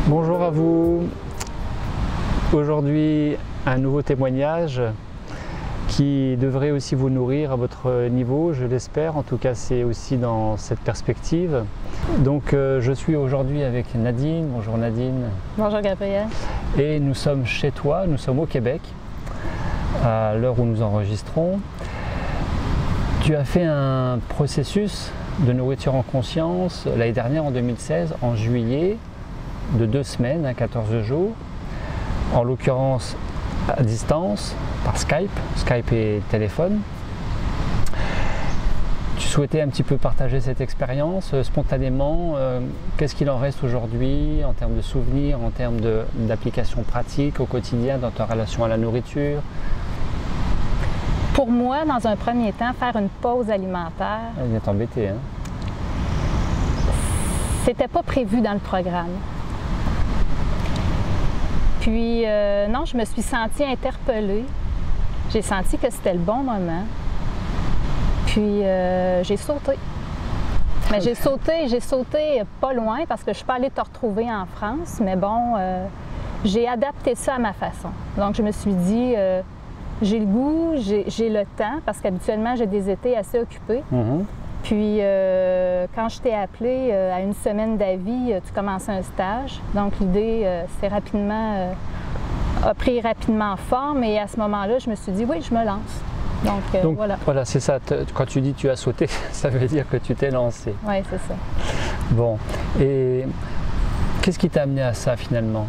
Bonjour à vous. Aujourd'hui, un nouveau témoignage qui devrait aussi vous nourrir à votre niveau, je l'espère. En tout cas, c'est aussi dans cette perspective. Donc, je suis aujourd'hui avec Nadine. Bonjour Nadine. Bonjour Gabriel. Et nous sommes chez toi, nous sommes au Québec, à l'heure où nous enregistrons. Tu as fait un processus de nourriture en conscience l'année dernière, en 2016, en juillet, de 2 semaines, 14 jours, en l'occurrence à distance, par Skype et téléphone. Tu souhaitais un petit peu partager cette expérience spontanément. Qu'est-ce qu'il en reste aujourd'hui en termes de souvenirs, en termes d'application pratique au quotidien dans ta relation à la nourriture? Pour moi, dans un premier temps, faire une pause alimentaire, Il est embêté, hein? c'était pas prévu dans le programme. Puis, non, je me suis sentie interpellée. J'ai senti que c'était le bon moment. Puis, j'ai sauté. Mais j'ai sauté pas loin parce que je suis pas allée te retrouver en France. Mais bon, j'ai adapté ça à ma façon. Donc, je me suis dit, j'ai le goût, j'ai le temps parce qu'habituellement, j'ai des étés assez occupés. Puis, quand je t'ai appelé à une semaine d'avis, tu commençais un stage. Donc, l'idée a pris rapidement forme. Et à ce moment-là, je me suis dit, oui, je me lance. Donc voilà, c'est ça. Quand tu dis tu as sauté, ça veut dire que tu t'es lancé. Oui, c'est ça. Bon. Et qu'est-ce qui t'a amené à ça finalement?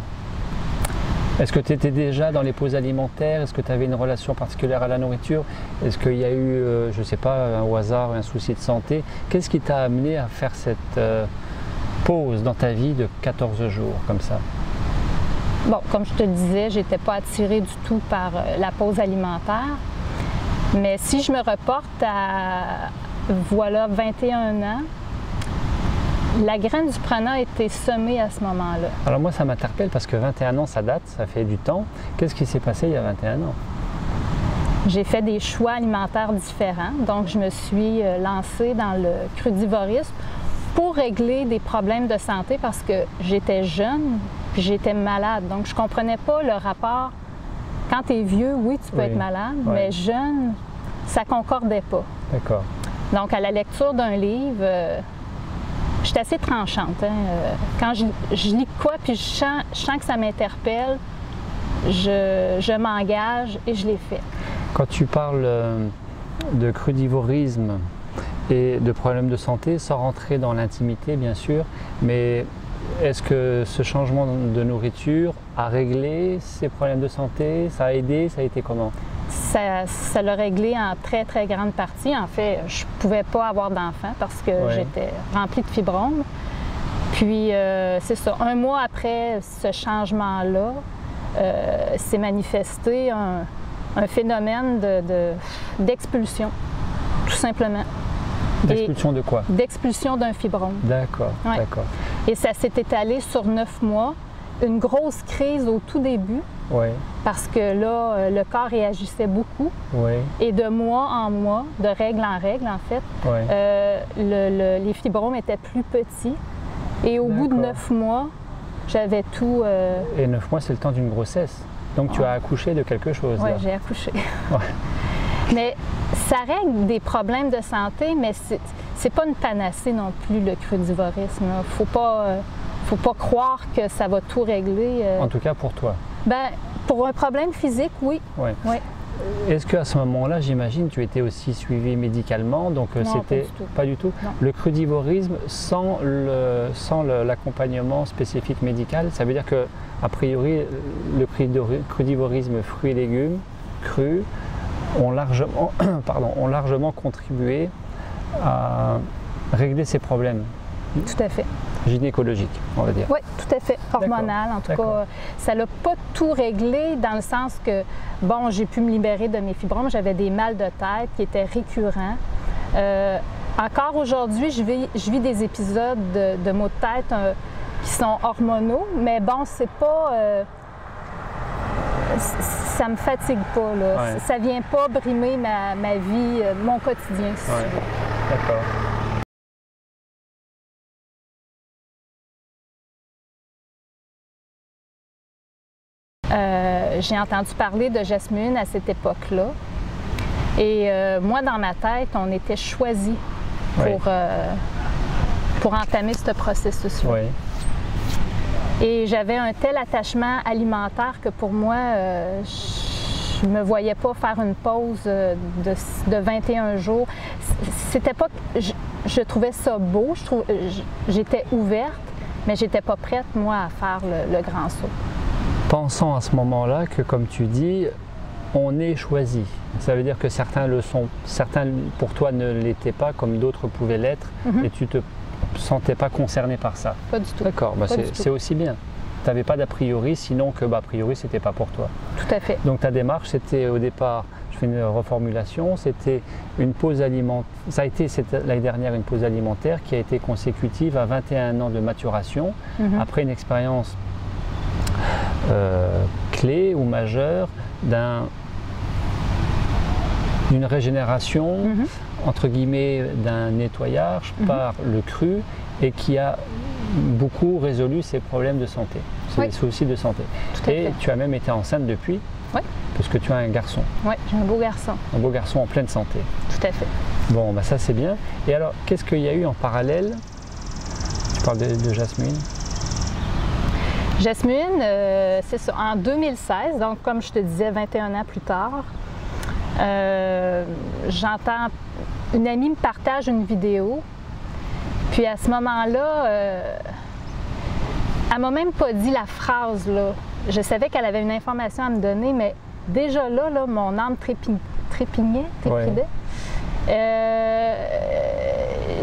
Est-ce que tu étais déjà dans les pauses alimentaires? Est-ce que tu avais une relation particulière à la nourriture? Est-ce qu'il y a eu, je ne sais pas, un hasard, un souci de santé? Qu'est-ce qui t'a amené à faire cette pause dans ta vie de 14 jours comme ça? Bon, comme je te disais, je n'étais pas attirée du tout par la pause alimentaire. Mais si je me reporte à, voilà, 21 ans, la graine du prana a été semée à ce moment-là. Alors moi, ça m'interpelle parce que 21 ans, ça date, ça fait du temps. Qu'est-ce qui s'est passé il y a 21 ans? J'ai fait des choix alimentaires différents. Donc, je me suis lancée dans le crudivorisme pour régler des problèmes de santé parce que j'étais jeune puis j'étais malade. Donc, je ne comprenais pas le rapport. Quand tu es vieux, oui, tu peux être malade, mais jeune, ça ne concordait pas. D'accord. Donc, à la lecture d'un livre, je suis assez tranchante. Hein? Quand je lis quoi, puis je sens que ça m'interpelle, je m'engage et je l'ai fait. Quand tu parles de crudivorisme et de problèmes de santé, sans rentrer dans l'intimité bien sûr, mais est-ce que ce changement de nourriture a réglé ces problèmes de santé? Ça a aidé? Ça a été comment? Ça l'a réglé en très, très grande partie. En fait, je ne pouvais pas avoir d'enfant parce que j'étais remplie de fibromes. Puis, c'est ça, 1 mois après ce changement-là, s'est manifesté un phénomène d'expulsion, tout simplement. D'expulsion de quoi? D'expulsion d'un fibrome. D'accord, d'accord. Et ça s'est étalé sur 9 mois. Une grosse crise au tout début, parce que là, le corps réagissait beaucoup. Et de mois en mois, de règle en règle, en fait, les fibromes étaient plus petits. Et au bout de 9 mois, j'avais tout... Et 9 mois, c'est le temps d'une grossesse. Donc tu as accouché de quelque chose. Oui, j'ai accouché. Mais ça règle des problèmes de santé, mais c'est pas une panacée non plus, le crudivorisme. Faut pas croire que ça va tout régler. En tout cas pour toi. Ben, pour un problème physique, oui. Est-ce qu'à ce moment-là, j'imagine, tu étais aussi suivi médicalement, donc c'était pas du tout. Non. Le crudivorisme sans l'accompagnement spécifique médical, ça veut dire que a priori le crudivorisme fruits et légumes crus ont largement contribué à régler ces problèmes. Tout à fait. Gynécologique, on va dire. Oui, tout à fait. Hormonal, en tout cas. Ça ne l'a pas tout réglé dans le sens que, bon, j'ai pu me libérer de mes fibromes. J'avais des mal de tête qui étaient récurrents. Encore aujourd'hui, je vis des épisodes de maux de tête qui sont hormonaux, mais bon, c'est pas... ça me fatigue pas, là. Ça vient pas brimer ma vie, mon quotidien, si tu veux. D'accord. j'ai entendu parler de Jasmine à cette époque-là. Et moi, dans ma tête, on était choisis pour entamer ce processus-là. Oui. Et j'avais un tel attachement alimentaire que pour moi, je ne me voyais pas faire une pause de 21 jours. C'était pas que je trouvais ça beau, j'étais ouverte, mais j'étais pas prête, moi, à faire le grand saut. Pensant à ce moment-là que, comme tu dis, on est choisi. Ça veut dire que certains le sont, certains pour toi ne l'étaient pas, comme d'autres pouvaient l'être, et tu te sentais pas concerné par ça. Pas du tout. D'accord, c'est aussi bien. Tu n'avais pas d'a priori, sinon que a priori c'était pas pour toi. Tout à fait. Donc ta démarche, c'était au départ, je fais une reformulation, c'était une pause alimentaire. Ça a été l'année dernière une pause alimentaire qui a été consécutive à 21 ans de maturation, après une expérience clé ou majeure d'une régénération, entre guillemets, d'un nettoyage par le cru et qui a beaucoup résolu ses problèmes de santé, ses soucis de santé. Et tu as même été enceinte depuis, parce que tu as un garçon. Oui, j'ai un beau garçon. Un beau garçon en pleine santé. Tout à fait. Bon, ça c'est bien. Et alors, qu'est-ce qu'il y a eu en parallèle? Tu parles de Jasmine. Jasmine, c'est ça, en 2016, donc comme je te disais, 21 ans plus tard, j'entends, une amie me partage une vidéo, puis à ce moment-là, elle m'a même pas dit la phrase, là. Je savais qu'elle avait une information à me donner, mais déjà là mon âme trépidait.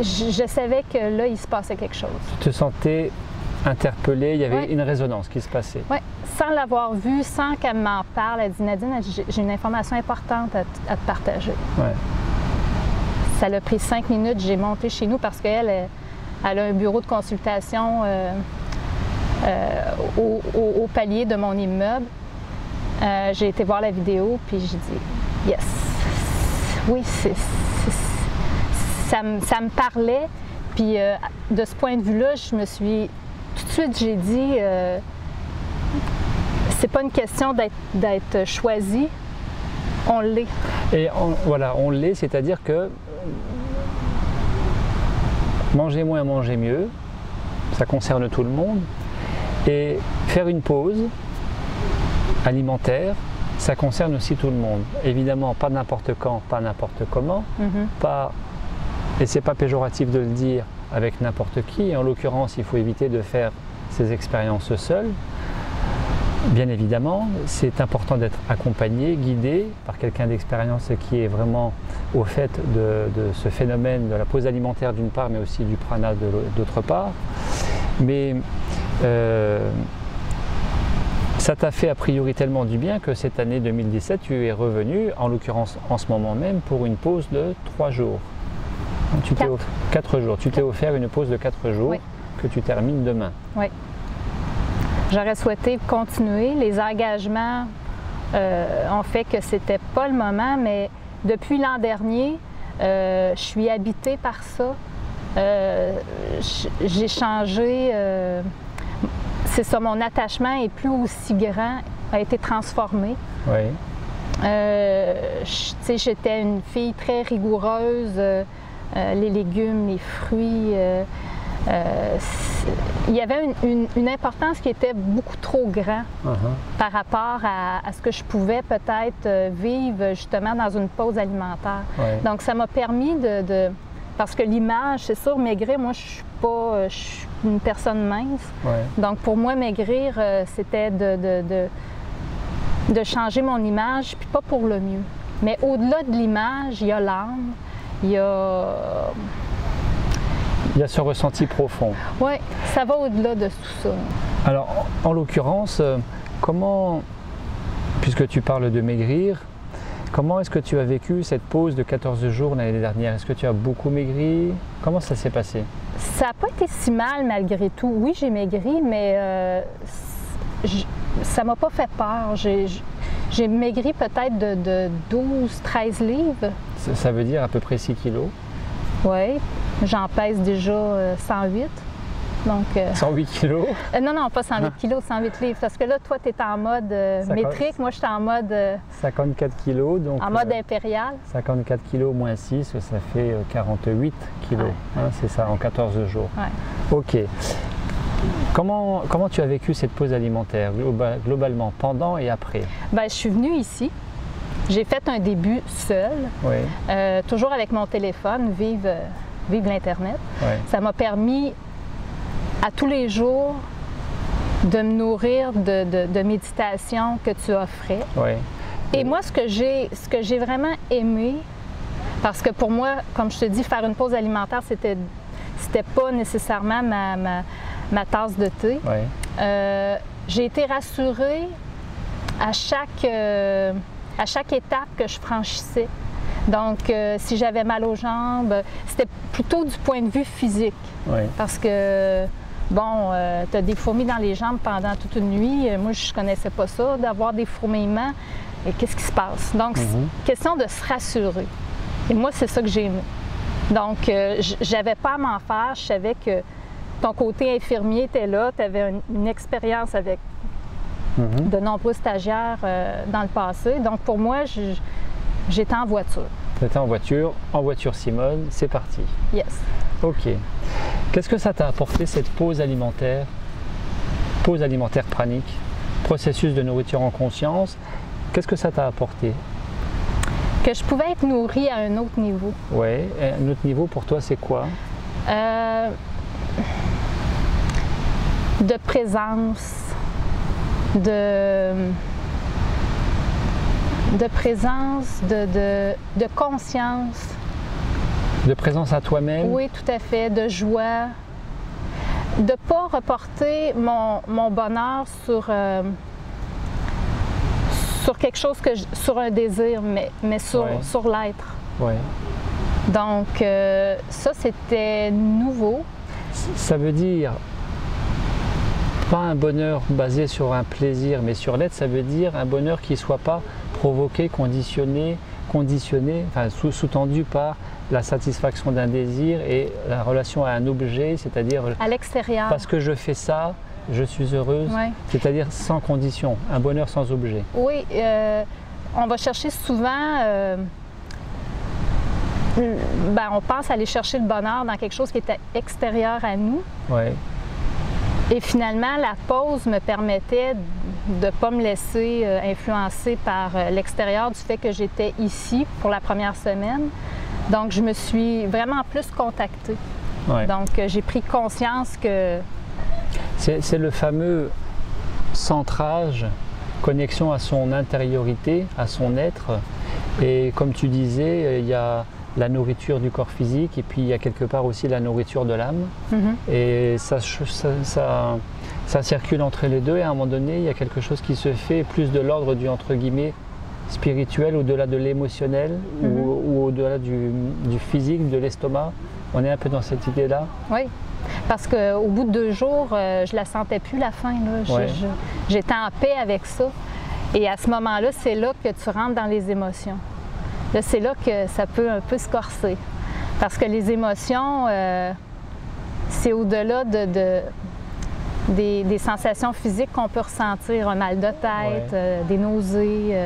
Je savais que là, il se passait quelque chose. Tu te sentais interpellée, il y avait une résonance qui se passait. Oui, sans l'avoir vue, sans qu'elle m'en parle, elle dit Nadine, j'ai une information importante à te partager. Ouais. Ça l'a pris 5 minutes, j'ai monté chez nous parce qu'elle a un bureau de consultation au palier de mon immeuble. J'ai été voir la vidéo, puis j'ai dit yes, oui, ça me parlait. Puis de ce point de vue-là, je me suis tout de suite, j'ai dit, c'est pas une question d'être choisi, on l'est. Et on l'est, c'est-à-dire que manger moins, manger mieux, ça concerne tout le monde. Et faire une pause alimentaire, ça concerne aussi tout le monde. Évidemment, pas n'importe quand, pas n'importe comment, et c'est pas péjoratif de le dire, avec n'importe qui. En l'occurrence, il faut éviter de faire ces expériences seul. Bien évidemment, c'est important d'être accompagné, guidé par quelqu'un d'expérience qui est vraiment au fait de ce phénomène de la pause alimentaire d'une part, mais aussi du prana d'autre part. Mais ça t'a fait a priori tellement du bien que cette année 2017, tu es revenu, en l'occurrence en ce moment même, pour une pause de 3 jours. 4 jours. Tu t'es offert une pause de 4 jours que tu termines demain. Oui. J'aurais souhaité continuer. Les engagements ont fait que c'était pas le moment, mais depuis l'an dernier, je suis habitée par ça. J'ai changé. C'est ça, mon attachement est plus aussi grand, a été transformé. Oui. J'étais une fille très rigoureuse. Les légumes, les fruits. Il y avait une importance qui était beaucoup trop grande par rapport à ce que je pouvais peut-être vivre justement dans une pause alimentaire. Ouais. Donc ça m'a permis parce que l'image, c'est sûr, maigrir, moi je suis une personne mince. Ouais. Donc pour moi, maigrir, c'était de changer mon image, puis pas pour le mieux. Mais au-delà de l'image, il y a l'âme. Il y a ce ressenti profond. Oui, ça va au-delà de tout ça. Alors, en l'occurrence, comment, puisque tu parles de maigrir, comment est-ce que tu as vécu cette pause de 14 jours l'année dernière? Est-ce que tu as beaucoup maigri? Comment ça s'est passé? Ça n'a pas été si mal malgré tout. Oui, j'ai maigri, mais ça ne m'a pas fait peur. J'ai maigri peut-être de 12-13 livres. Ça veut dire à peu près 6 kilos? Oui, j'en pèse déjà 108. Donc, 108 kilos? Non, non, pas 108 kilos, 108 livres. Parce que là, toi, tu es en mode métrique. Moi, je suis en mode... 54 kilos, donc... En mode impérial. 54 kilos moins 6, ça fait 48 kilos. Ouais. Hein, c'est ça, en 14 jours. Ouais. Ok. Comment tu as vécu cette pause alimentaire, globalement, pendant et après? Ben, je suis venue ici. J'ai fait un début seule, Oui. toujours avec mon téléphone, vive l'Internet. Oui. Ça m'a permis à tous les jours de me nourrir de méditation que tu offrais. Oui. Et moi, ce que j'ai vraiment aimé, parce que pour moi, comme je te dis, faire une pause alimentaire, c'était pas nécessairement ma tasse de thé. Oui. J'ai été rassurée à chaque étape que je franchissais. Donc, si j'avais mal aux jambes, c'était plutôt du point de vue physique. Oui. Parce que, bon, tu as des fourmis dans les jambes pendant toute une nuit. Moi, je connaissais pas ça, d'avoir des fourmillements. Et qu'est-ce qui se passe? Donc, c'est question de se rassurer. Et moi, c'est ça que j'ai aimé. Donc, j'avais pas à m'en faire. Je savais que ton côté infirmier était là. Tu avais une expérience avec de nombreux stagiaires dans le passé. Donc, pour moi, j'étais en voiture. Tu étais en voiture Simone, c'est parti. Yes. Ok. Qu'est-ce que ça t'a apporté cette pause alimentaire pranique, processus de nourriture en conscience? Qu'est-ce que ça t'a apporté? Que je pouvais être nourrie à un autre niveau. Oui, un autre niveau pour toi, c'est quoi? De présence, de présence, de conscience. De présence à toi-même? Oui, tout à fait, de joie. De ne pas reporter mon bonheur sur quelque chose, sur un désir, mais sur l'être. Oui. Donc, ça, c'était nouveau. Ça veut dire pas un bonheur basé sur un plaisir, mais sur l'être, ça veut dire un bonheur qui ne soit pas provoqué, conditionné, enfin, sous-tendu par la satisfaction d'un désir et la relation à un objet, c'est-à-dire à l'extérieur. Parce que je fais ça, je suis heureuse, c'est-à-dire sans condition, un bonheur sans objet. Oui, on va chercher souvent, on pense aller chercher le bonheur dans quelque chose qui est extérieur à nous. Oui. Et finalement, la pause me permettait de ne pas me laisser influencer par l'extérieur du fait que j'étais ici pour la première semaine. Donc, je me suis vraiment plus contactée. Ouais. Donc, j'ai pris conscience que... C'est le fameux centrage, connexion à son intériorité, à son être. Et comme tu disais, il y a la nourriture du corps physique et puis il y a quelque part aussi la nourriture de l'âme. Et ça circule entre les deux et à un moment donné, il y a quelque chose qui se fait plus de l'ordre du entre guillemets spirituel, au-delà de l'émotionnel ou au-delà du physique, de l'estomac. On est un peu dans cette idée-là. Oui, parce qu'au bout de 2 jours, je la sentais plus la faim. J'étais en paix avec ça. Et à ce moment-là, c'est là que tu rentres dans les émotions. Là, c'est là que ça peut un peu se corser. Parce que les émotions, c'est au-delà des sensations physiques qu'on peut ressentir, un mal de tête, des nausées.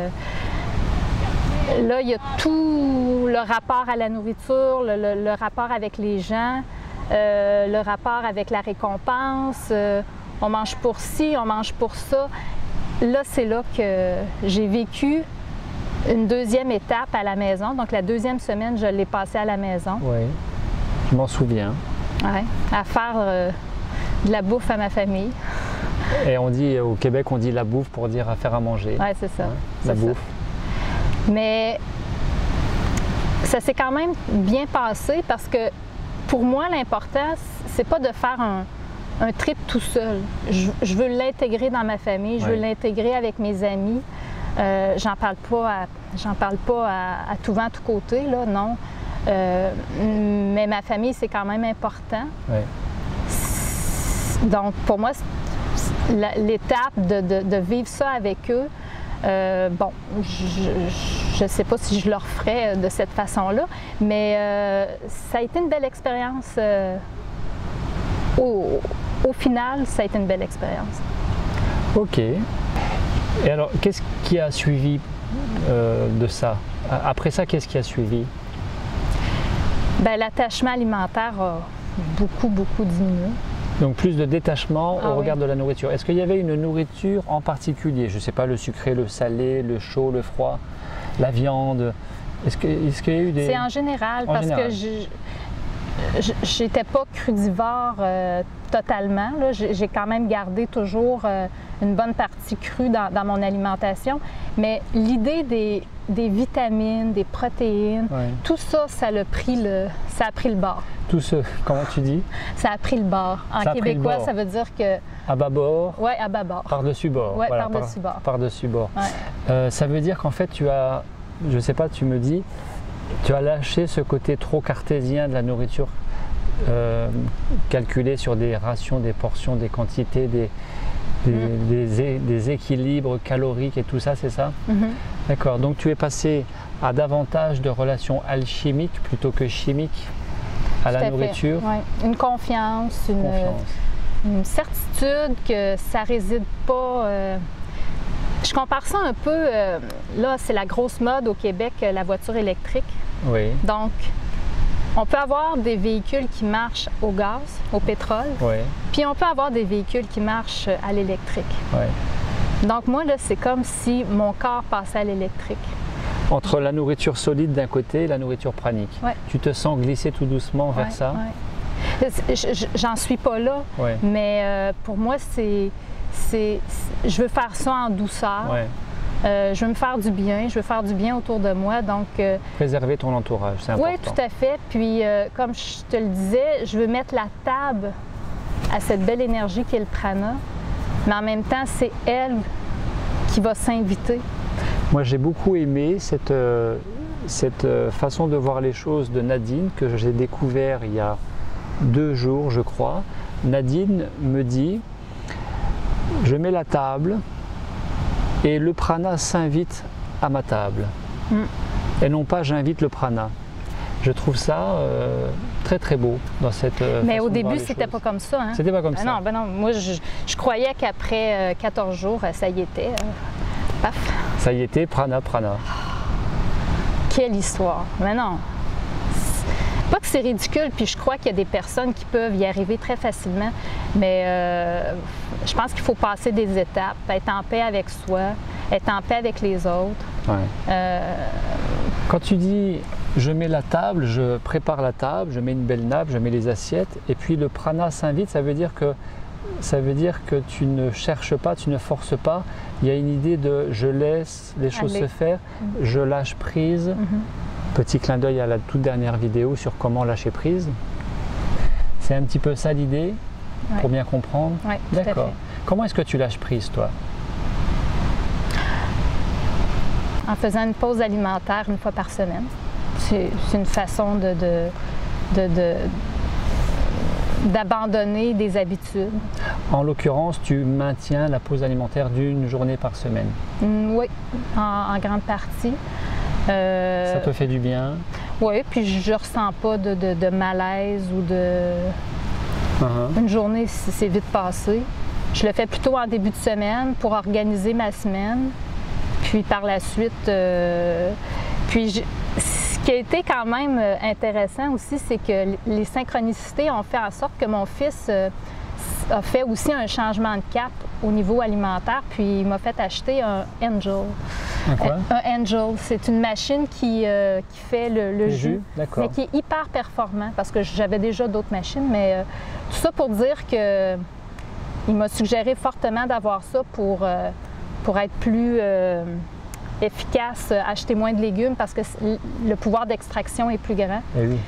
Là, il y a tout le rapport à la nourriture, le rapport avec les gens, le rapport avec la récompense. On mange pour ci, on mange pour ça. Là, c'est là que j'ai vécu une 2e étape à la maison. Donc, la 2e semaine, je l'ai passée à la maison. Oui, je m'en souviens. Oui, à faire de la bouffe à ma famille. Et on dit, au Québec, on dit la bouffe pour dire à faire à manger. Oui, c'est ça. La bouffe. Mais ça s'est quand même bien passé parce que pour moi, l'important, c'est pas de faire un trip tout seul. Je veux l'intégrer dans ma famille, je veux l'intégrer avec mes amis. J'en parle pas à tout vent, tout côté, là, non. Mais ma famille, c'est quand même important. Ouais. Donc, pour moi, l'étape de vivre ça avec eux, bon, je ne sais pas si je le referais de cette façon-là, mais ça a été une belle expérience au final, ça a été une belle expérience. Ok. Et alors, qu'est-ce qui a suivi de ça? Après ça, qu'est-ce qui a suivi? Ben, l'attachement alimentaire a beaucoup diminué. Donc plus de détachement au regard oui. de la nourriture. Est-ce qu'il y avait une nourriture en particulier? Je ne sais pas, le sucré, le salé, le chaud, le froid, la viande. Est-ce qu'il y a eu des... C'est en général, parce que j'étais pas crudivore totalement. J'ai quand même gardé toujours une bonne partie crue dans mon alimentation. Mais l'idée des vitamines, des protéines, tout ça, ça a pris le bord. Tout ce, comment tu dis? Ça a pris le bord. En québécois, ça veut dire que... À bâbord? Oui, à bâbord. Par-dessus bord. Oui, voilà, par-dessus bord. Par-dessus bord. Ouais. Ça veut dire qu'en fait, tu as, je ne sais pas, tu me dis, tu as lâché ce côté trop cartésien de la nourriture, calculé sur des rations, des portions, des quantités, des équilibres caloriques et tout ça, c'est ça? D'accord, donc tu es passé à davantage de relations alchimiques plutôt que chimiques à la nourriture? Oui. Une confiance, une certitude que ça réside pas... Je compare ça un peu, là c'est la grosse mode au Québec, la voiture électrique. Oui. Donc, on peut avoir des véhicules qui marchent au gaz, au pétrole, puis on peut avoir des véhicules qui marchent à l'électrique. Donc moi, là, c'est comme si mon corps passait à l'électrique. Entre la nourriture solide d'un côté et la nourriture pranique. Tu te sens glisser tout doucement vers ça? J'en suis pas là, mais pour moi, je veux faire ça en douceur. Je veux me faire du bien, je veux faire du bien autour de moi. Donc, préserver ton entourage, c'est important. Oui, tout à fait. Puis, comme je te le disais, je veux mettre la table à cette belle énergie qu'est le prana, mais en même temps, c'est elle qui va s'inviter. Moi, j'ai beaucoup aimé cette façon de voir les choses de Nadine, que j'ai découvert il y a 2 jours, je crois. Nadine me dit, je mets la table et le prana s'invite à ma table. Et non pas j'invite le prana. Je trouve ça très beau dans cette Mais au début, c'était pas comme ça. Hein? C'était pas comme ça. Non, moi, je croyais qu'après 14 jours, ça y était. Paf. Ça y était, prana. Quelle histoire. Mais non. Pas que c'est ridicule, puis je crois qu'il y a des personnes qui peuvent y arriver très facilement, mais je pense qu'il faut passer des étapes, être en paix avec soi, être en paix avec les autres. Quand tu dis je mets la table, je prépare la table, je mets une belle nappe, je mets les assiettes, et puis le prana s'invite, ça veut dire que tu ne cherches pas, tu ne forces pas. Il y a une idée de je laisse les choses se faire, je lâche prise. Petit clin d'œil à la toute dernière vidéo sur comment lâcher prise. C'est un petit peu ça l'idée, pour bien comprendre? Oui, tout à fait. Comment est-ce que tu lâches prise, toi? En faisant une pause alimentaire 1 fois par semaine. C'est une façon d'abandonner des habitudes. En l'occurrence, tu maintiens la pause alimentaire d'1 journée par semaine? Oui, en grande partie. Ça te fait du bien? Oui, puis je ne ressens pas de malaise ou de... Une journée, c'est vite passé. Je le fais plutôt en début de semaine pour organiser ma semaine. Puis par la suite, ce qui a été quand même intéressant aussi, c'est que les synchronicités ont fait en sorte que mon fils a fait aussi un changement de cap au niveau alimentaire, puis il m'a fait acheter un Angel. Un quoi? Un Angel, c'est une machine qui fait le jus, mais qui est hyper performant, parce que j'avais déjà d'autres machines, mais tout ça pour dire que il m'a suggéré fortement d'avoir ça pour être plus efficace, acheter moins de légumes, parce que le pouvoir d'extraction est plus grand. Et oui.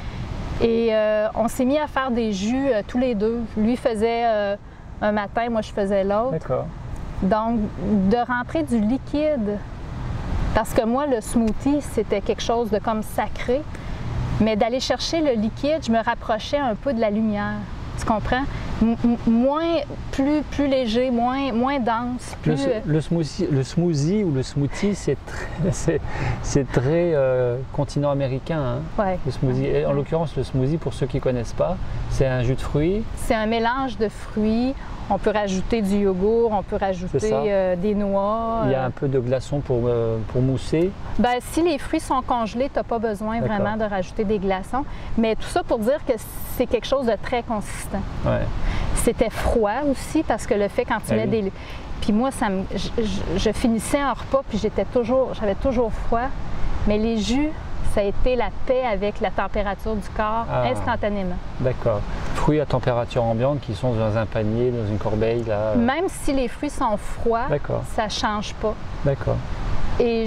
Et on s'est mis à faire des jus tous les deux. Lui faisait un matin, moi je faisais l'autre. D'accord. Donc, de rentrer du liquide, parce que moi, le smoothie, c'était quelque chose de comme sacré, mais d'aller chercher le liquide, je me rapprochais un peu de la lumière. Tu comprends? plus léger, moins dense. Le smoothie ou le smoothie, c'est très continent américain. Hein, ouais. Le smoothie. Et en l'occurrence, le smoothie, pour ceux qui ne connaissent pas, c'est un jus de fruits. C'est un mélange de fruits. On peut rajouter du yogourt, on peut rajouter des noix. Il y a un peu de glaçons pour mousser. Ben, si les fruits sont congelés, tu n'as pas besoin vraiment de rajouter des glaçons. Mais tout ça pour dire que c'est quelque chose de très consistant. Ouais. C'était froid aussi parce que le fait quand tu mets des... Puis moi, je finissais un repas puis j'avais toujours froid. Mais les jus, ça a été la paix avec la température du corps instantanément. D'accord. Fruits à température ambiante qui sont dans un panier, dans une corbeille là. Même si les fruits sont froids, ça ne change pas. D'accord. Et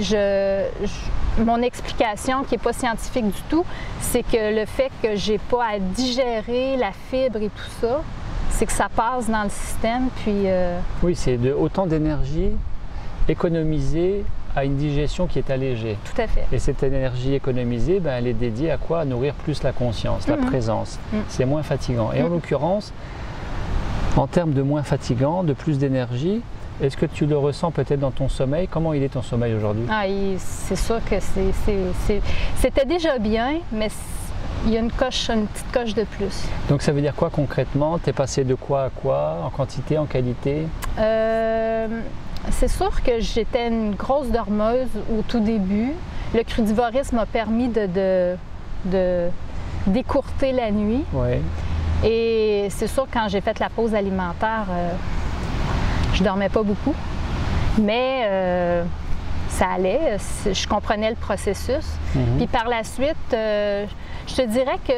mon explication, qui n'est pas scientifique du tout, c'est que le fait que j'ai pas à digérer la fibre et tout ça, c'est que ça passe dans le système. Puis oui, c'est autant d'énergie économisée à une digestion qui est allégée. Tout à fait. Et cette énergie économisée, ben, elle est dédiée à quoi? À nourrir plus la conscience, la présence. C'est moins fatigant. Et en l'occurrence, en termes de moins fatigant, de plus d'énergie, est-ce que tu le ressens peut-être dans ton sommeil? Comment il est ton sommeil aujourd'hui? C'est sûr que c'était déjà bien, mais il y a une petite coche de plus. Donc ça veut dire quoi concrètement? Tu es passé de quoi à quoi? En quantité, en qualité? C'est sûr que j'étais une grosse dormeuse au tout début. Le crudivorisme m'a permis d'écourter la nuit. Ouais. Et c'est sûr que quand j'ai fait la pause alimentaire, je dormais pas beaucoup. Mais ça allait, je comprenais le processus. Puis par la suite, je te dirais que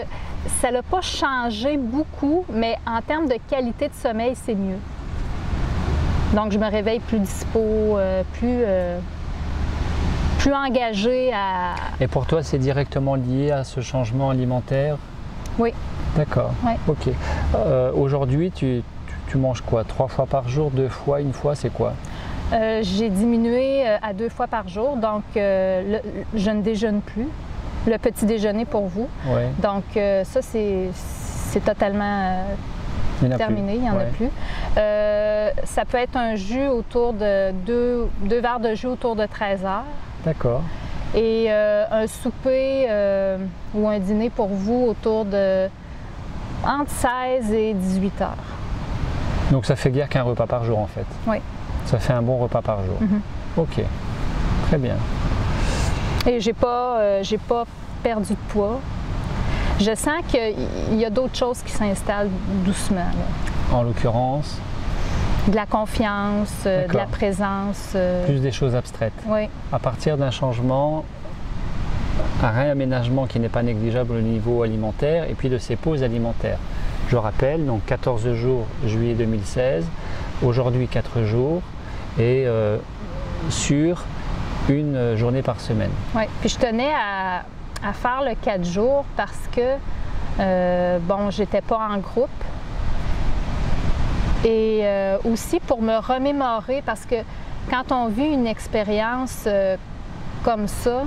ça n'a pas changé beaucoup, mais en termes de qualité de sommeil, c'est mieux. Donc, je me réveille plus dispo, plus engagée à... Et pour toi, c'est directement lié à ce changement alimentaire? Oui. D'accord. Oui. Ok. Aujourd'hui, tu manges quoi? 3 fois par jour, 2 fois, 1 fois, c'est quoi? J'ai diminué à 2 fois par jour, donc je ne déjeune plus. Le petit déjeuner pour vous. Oui. Donc, ça, c'est totalement... terminé, il n'y en a plus. Ça peut être un jus autour de 2 verres de jus autour de 13 heures. D'accord. Et un souper ou un dîner pour vous autour de entre 16 et 18 heures. Donc ça fait guère qu'un repas par jour en fait? Oui. Ça fait un bon repas par jour? Ok, très bien. Et j'ai pas perdu de poids. Je sens qu'il y a d'autres choses qui s'installent doucement. Là. En l'occurrence? De la confiance, de la présence. Plus des choses abstraites. Oui. À partir d'un changement, un réaménagement qui n'est pas négligeable au niveau alimentaire et puis de ces pauses alimentaires. Je rappelle, donc 14 jours juillet 2016, aujourd'hui 4 jours et sur une journée par semaine. Oui, puis je tenais à faire le 4 jours parce que, bon, j'étais pas en groupe. Et aussi pour me remémorer, parce que quand on vit une expérience comme ça,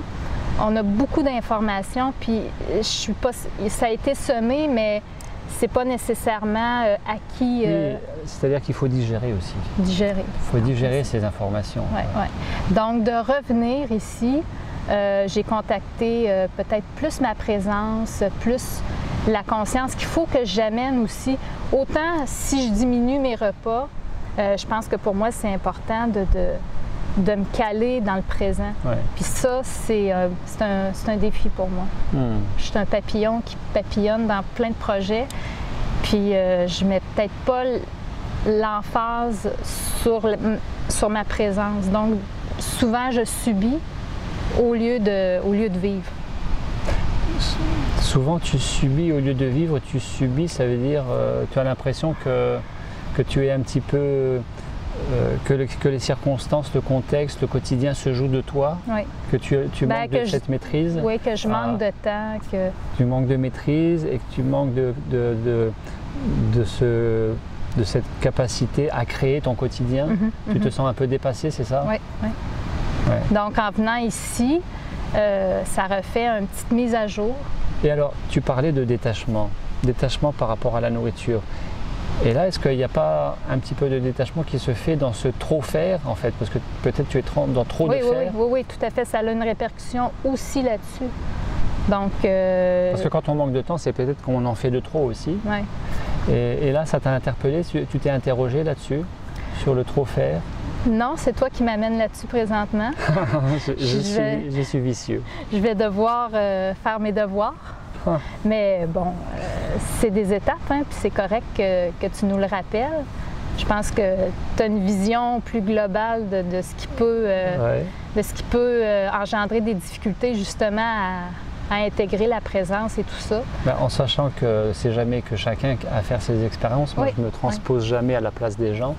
on a beaucoup d'informations, puis je suis pas, ça a été semé, mais c'est pas nécessairement acquis. Oui, c'est-à-dire qu'il faut digérer aussi. Digérer. Il faut digérer ces informations. Ouais, ouais. Donc de revenir ici, j'ai contacté peut-être plus ma présence, plus la conscience qu'il faut que j'amène aussi. Autant si je diminue mes repas, je pense que pour moi c'est important de me caler dans le présent. Ouais. Puis ça, c'est un défi pour moi. Je suis un papillon qui papillonne dans plein de projets, puis je mets peut-être pas l'emphase sur ma présence. Donc, souvent, je subis au lieu de vivre. Souvent, tu subis au lieu de vivre, tu subis, ça veut dire, tu as l'impression que tu es un petit peu... que les circonstances, le contexte, le quotidien se jouent de toi, oui. Que tu manques de cette maîtrise. Oui, que je manque de temps. Que... Tu manques de maîtrise et que tu manques de cette capacité à créer ton quotidien. Tu te sens un peu dépassé, c'est ça? Oui, oui. Ouais. Donc en venant ici, ça refait une petite mise à jour. Et alors, tu parlais de détachement par rapport à la nourriture. Et là, est-ce qu'il n'y a pas un petit peu de détachement qui se fait dans ce trop faire, en fait? Parce que peut-être tu es dans trop de faire. Oui, tout à fait. Ça a une répercussion aussi là-dessus. Donc, parce que quand on manque de temps, c'est peut-être qu'on en fait de trop aussi. Ouais. Et là, ça t'a interpellé? Tu t'es interrogé là-dessus, sur le trop faire? Non, c'est toi qui m'amènes là-dessus présentement. je suis vicieux. Je vais devoir faire mes devoirs. Ah. Mais bon, c'est des étapes, hein, puis c'est correct que tu nous le rappelles. Je pense que tu as une vision plus globale de ce qui peut, de ce qui peut engendrer des difficultés justement à intégrer la présence et tout ça. Ben, en sachant que c'est jamais que chacun a faire ses expériences, moi je ne me transpose jamais à la place des gens,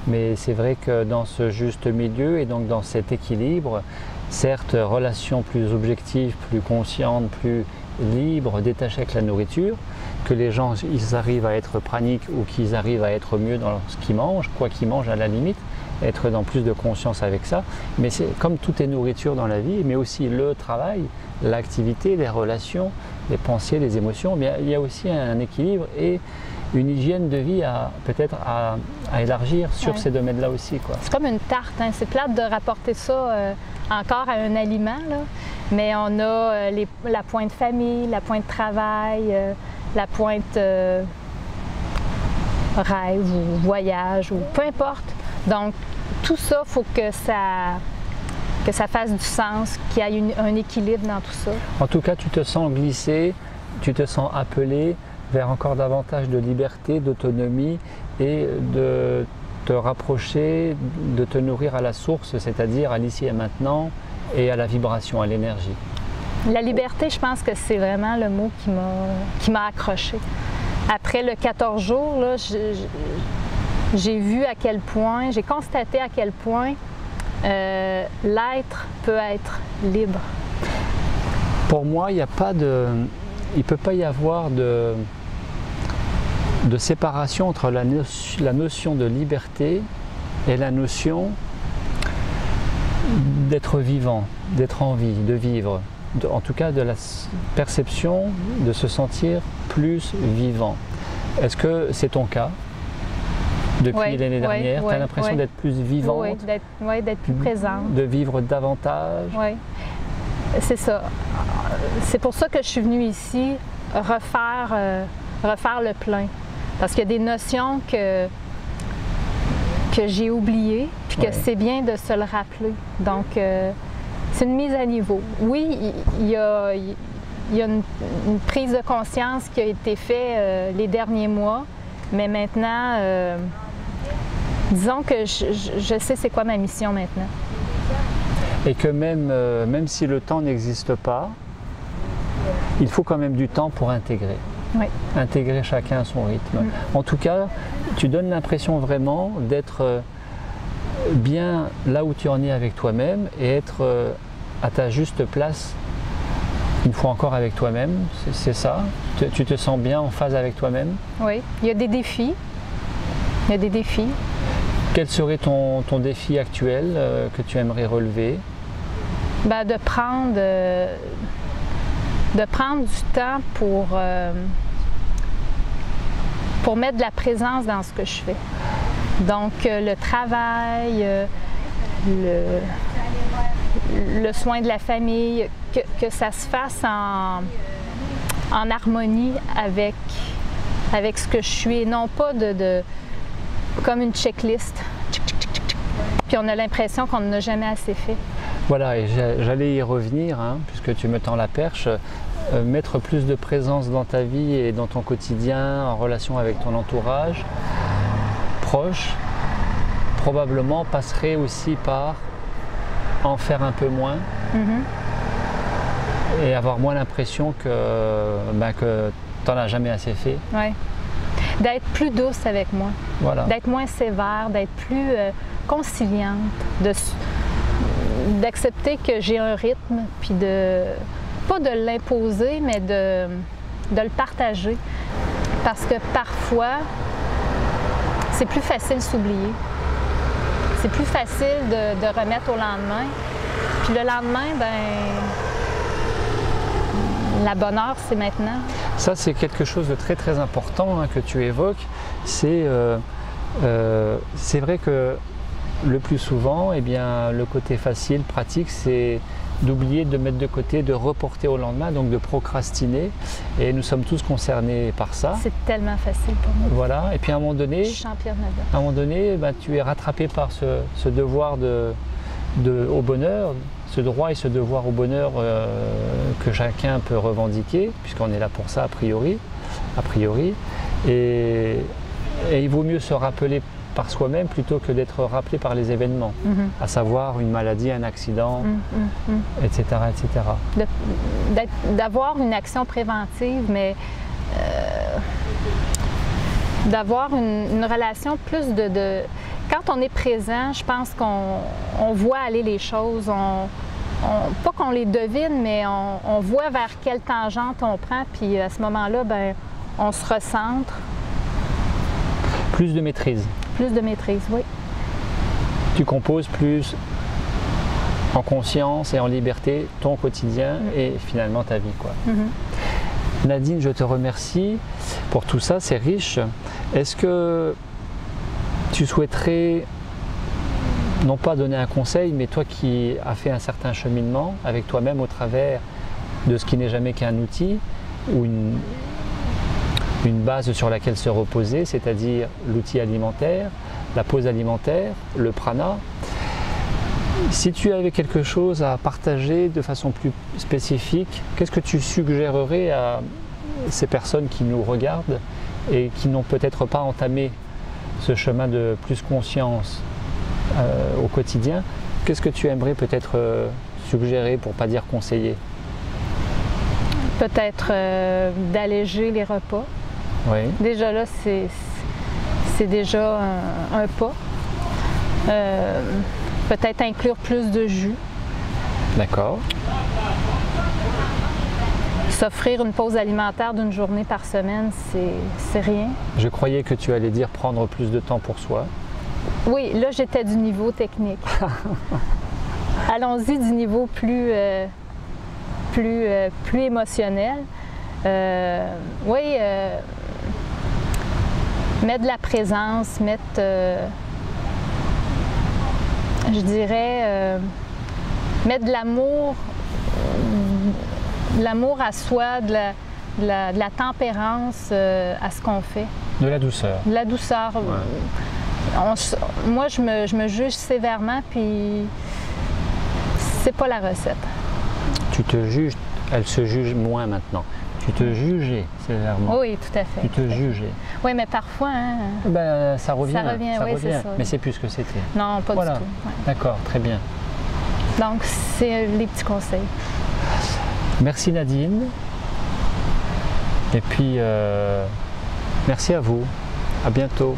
mais c'est vrai que dans ce juste milieu et donc dans cet équilibre, certes, relation plus objective, plus consciente, plus libre, détaché avec la nourriture, que les gens ils arrivent à être praniques ou qu'ils arrivent à être mieux dans ce qu'ils mangent, quoi qu'ils mangent à la limite, être dans plus de conscience avec ça. Mais c'est comme tout est nourriture dans la vie, mais aussi le travail, l'activité, les relations, les pensées, les émotions, mais il y a aussi un équilibre et une hygiène de vie peut-être à élargir sur ces domaines-là aussi, quoi. C'est comme une tarte, hein? C'est plate de rapporter ça encore à un aliment, là. Mais on a la pointe famille, la pointe travail, la pointe rêve ou voyage ou peu importe. Donc tout ça, il faut que ça fasse du sens, qu'il y ait un équilibre dans tout ça. En tout cas, tu te sens glissé, tu te sens appelé vers encore davantage de liberté, d'autonomie et de te rapprocher, de te nourrir à la source, c'est-à-dire à l'ici et maintenant et à la vibration, à l'énergie. La liberté, je pense que c'est vraiment le mot qui m'a accroché. Après le 14 jours, là, j'ai vu à quel point, j'ai constaté à quel point l'être peut être libre. Pour moi, il ne peut pas y avoir de séparation entre la notion de liberté et la notion d'être vivant, d'être en vie, de vivre. En tout cas, de la perception de se sentir plus vivant. Est-ce que c'est ton cas? Depuis l'année dernière, tu as l'impression d'être plus vivante? Oui, d'être plus présente. De vivre davantage? Oui, c'est ça. C'est pour ça que je suis venue ici refaire le plein. Parce qu'il y a des notions que j'ai oubliées, puis que c'est bien de se le rappeler. Donc, c'est une mise à niveau. Oui, il y a une prise de conscience qui a été faite les derniers mois, mais maintenant, disons que je sais c'est quoi ma mission maintenant. Et que même si le temps n'existe pas, il faut quand même du temps pour intégrer. Oui. Intégrer chacun à son rythme. En tout cas, tu donnes l'impression vraiment d'être bien là où tu en es avec toi-même et être à ta juste place, une fois encore avec toi-même, c'est ça? Tu te sens bien en phase avec toi-même? Oui, il y a des défis. Il y a des défis. Quel serait ton défi actuel que tu aimerais relever? Ben, de prendre du temps pour mettre de la présence dans ce que je fais. Donc, le travail, le soin de la famille, que ça se fasse en harmonie avec ce que je suis et non pas comme une checklist. Puis on a l'impression qu'on n'en a jamais assez fait. Voilà, et j'allais y revenir, hein, puisque tu me tends la perche. Mettre plus de présence dans ta vie et dans ton quotidien, en relation avec ton entourage proche, probablement passerait aussi par en faire un peu moins et avoir moins l'impression que tu n'en as jamais assez fait. Oui. D'être plus douce avec moi, d'être moins sévère, d'être plus conciliante, d'accepter que j'ai un rythme, puis pas de l'imposer, mais de le partager. Parce que parfois, c'est plus facile de s'oublier. C'est plus facile de remettre au lendemain. Puis le lendemain, La bonne heure, c'est maintenant. Ça, c'est quelque chose de très très important que tu évoques. C'est vrai que le plus souvent, eh bien, le côté facile, pratique, c'est d'oublier de mettre de côté, de reporter au lendemain, donc de procrastiner. Et nous sommes tous concernés par ça. C'est tellement facile pour moi. Voilà. Et puis à un moment donné, Je suis championne là-dedans. à un moment donné, ben, tu es rattrapé par ce devoir au bonheur, ce droit et ce devoir au bonheur que chacun peut revendiquer, puisqu'on est là pour ça a priori. Et il vaut mieux se rappeler par soi-même plutôt que d'être rappelé par les événements, à savoir une maladie, un accident, etc., etc. D'avoir une action préventive, mais d'avoir une relation plus de... Quand on est présent, je pense qu'on voit aller les choses, pas qu'on les devine, mais on voit vers quelle tangente on prend, puis à ce moment-là, ben, on se recentre. Plus de maîtrise. Plus de maîtrise, oui. Tu composes plus en conscience et en liberté ton quotidien et finalement ta vie, quoi. Nadine, je te remercie pour tout ça, c'est riche. Est-ce que tu souhaiterais, non pas donner un conseil, mais toi qui as fait un certain cheminement avec toi-même au travers de ce qui n'est jamais qu'un outil ou une base sur laquelle se reposer, c'est-à-dire l'outil alimentaire, la pause alimentaire, le prana. Si tu avais quelque chose à partager de façon plus spécifique, qu'est-ce que tu suggérerais à ces personnes qui nous regardent et qui n'ont peut-être pas entamé ce chemin de plus conscience au quotidien? Qu'est-ce que tu aimerais peut-être suggérer, pour ne pas dire conseiller? Peut-être d'alléger les repas. Oui. Déjà là, c'est déjà un pas. Peut-être inclure plus de jus. D'accord. S'offrir une pause alimentaire d'une journée par semaine, c'est rien. Je croyais que tu allais dire prendre plus de temps pour soi. Oui, là j'étais du niveau technique. Allons-y du niveau plus émotionnel. Oui, mettre de la présence, mettre, je dirais, mettre de l'amour à soi, de la tempérance à ce qu'on fait. De la douceur. De la douceur. Ouais. Moi, je me juge sévèrement, puis c'est pas la recette. Tu te juges, elle se juge moins maintenant. Tu te jugeais sévèrement. Oui, tout à fait. Tu te jugeais. Oui, mais parfois, hein, ben, ça revient. Ça revient, oui, c'est ça. Mais c'est plus ce que c'était. Non, pas voilà. du tout. Ouais. D'accord, très bien. Donc, c'est les petits conseils. Merci Nadine. Et puis, merci à vous. À bientôt.